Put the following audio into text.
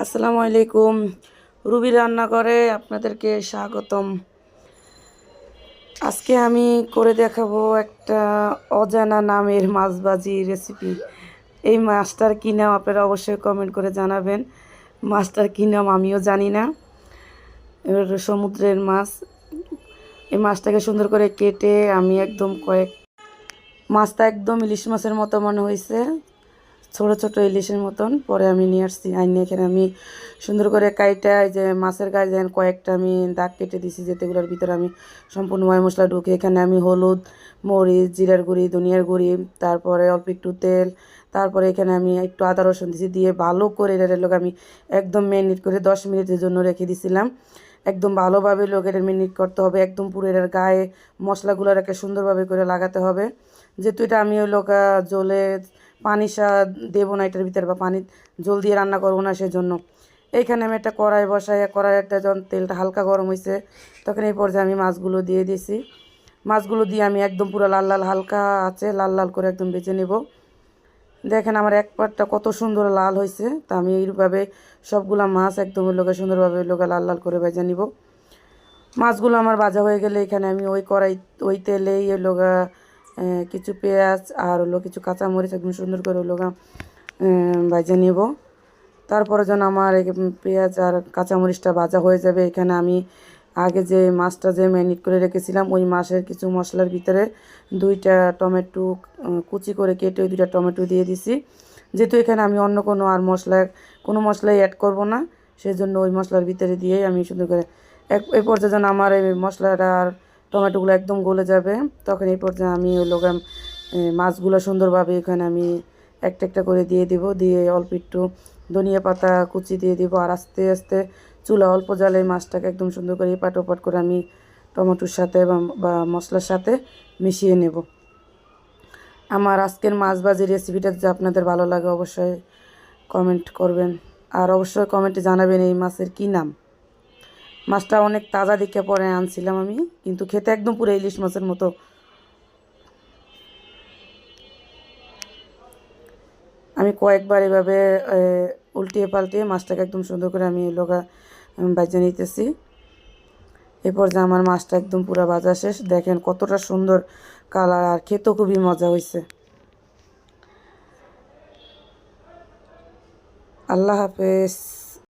আসসালামু আলাইকুম। রুবি রান্নাঘরে আপনাদেরকে স্বাগতম। আজকে আমি করে দেখাবো একটা অজানা নামের মাছ ভাজি রেসিপি। এই মাছটার কী নাম আপনারা অবশ্যই কমেন্ট করে জানাবেন। মাছটার কী নাম আমিও জানি না। সমুদ্রের মাছ। এই মাছটাকে সুন্দর করে কেটে আমি মাছটা একদম ইলিশ মাছের মতো মনে হয়েছে, ছোটো ছোটো ইলিশের মতন। পরে আমি নিয়ে আসছি, আইনে এখানে আমি সুন্দর করে কাইটা যে মাছের গায়ে যেন কয়েকটা আমি দাগ কেটে দিছি, যেতে এগুলোর ভিতরে আমি সম্পূর্ণ ময় মশলা ঢুকে এখানে আমি হলুদ, মরিচ, জিরার গুঁড়ি, ধনিয়ার গুঁড়ি, তারপরে অল্প একটু তেল, তারপরে এখানে আমি একটু আদা রসুন দিছি, দিয়ে ভালো করে এটার লোক আমি একদম ম্যারিনেট করে 10 মিনিটের জন্য রেখে দিছিলাম। একদম ভালোভাবে লোক এটা ম্যারিনেট করতে হবে, একদম পুরো এটার গায়ে মশলাগুলো রেখে সুন্দরভাবে করে লাগাতে হবে। যেহেতু এটা আমি ওই লোক জলে পানি দেবো না এটার ভিতরে, বা পানি জল দিয়ে রান্না করবো না, সেজন্য এইখানে আমি একটা কড়াই বসাই। কড়াইটা যখন তেলটা হালকা গরম হয়েছে তখন এই পর্যায়ে আমি মাছগুলো দিয়ে দিয়েছি। মাছগুলো দিয়ে আমি একদম পুরো লাল লাল হালকা আছে লাল লাল করে একদম ভেজে নেব। দেখেন আমার এক পাটটা কত সুন্দর লাল হয়েছে। তা আমি এইভাবে সবগুলা মাছ একদম ওই লোকে সুন্দরভাবে ওই লোকে লাল লাল করে ভেজে নিব। মাছগুলো আমার ভাজা হয়ে গেলে এখানে আমি ওই তেলেই ওই লোকা কিছু পেঁয়াজ আর হলো কিছু কাঁচামরিচ একদম সুন্দর করে হলো ভাজে নেব। তারপরে যেন আমার পেঁয়াজ আর কাঁচামরিচটা ভাজা হয়ে যাবে, এখানে আমি আগে যে মাছটা যে ম্যারিনেট করে রেখেছিলাম ওই মাছের কিছু মশলার ভিতরে 2টা টমেটো কুচি করে কেটে ওই 2টা টমেটো দিয়ে দিছি। যেহেতু এখানে আমি অন্য কোনো মশলাই অ্যাড করব না, সেজন্য ওই মশলার ভিতরে দিয়েই আমি সুন্দর করে এই পর্যায়ে যেন আমার এই মশলাটা আর টমেটোগুলো একদম গলে যাবে, তখন এই পর্যায়ে আমি ওই লোক মাছগুলো সুন্দরভাবে এখানে আমি একটা একটা করে দিয়ে দিব। দিয়ে অল্প একটু ধনিয়া পাতা কুচি দিয়ে দিব, আর আস্তে আস্তে চুলা অল্প জালে মাছটাকে একদম সুন্দর করে এপাট ওপাট করে আমি টমেটোর সাথে বা মশলার সাথে মিশিয়ে নেব। আমার আজকের মাছ ভাজির রেসিপিটা যদি আপনাদের ভালো লাগে অবশ্যই কমেন্ট করবেন, আর অবশ্যই কমেন্টে জানাবেন এই মাছের কী নাম। মাছটা অনেক তাজা দিকে পরে আনছিলাম আমি, কিন্তু খেতে একদম পুরো ইলিশ মাছের মতো। আমি কয়েকবার এভাবে উল্টিয়ে পাল্টিয়ে মাছটাকে একদম সুন্দর করে আমি ভাজা নিতেছি। এরপর যে আমার মাছটা একদম পুরো ভাজা শেষ, দেখেন কতটা সুন্দর কালার, আর খেতেও খুবই মজা হয়েছে। আল্লাহ হাফেজ।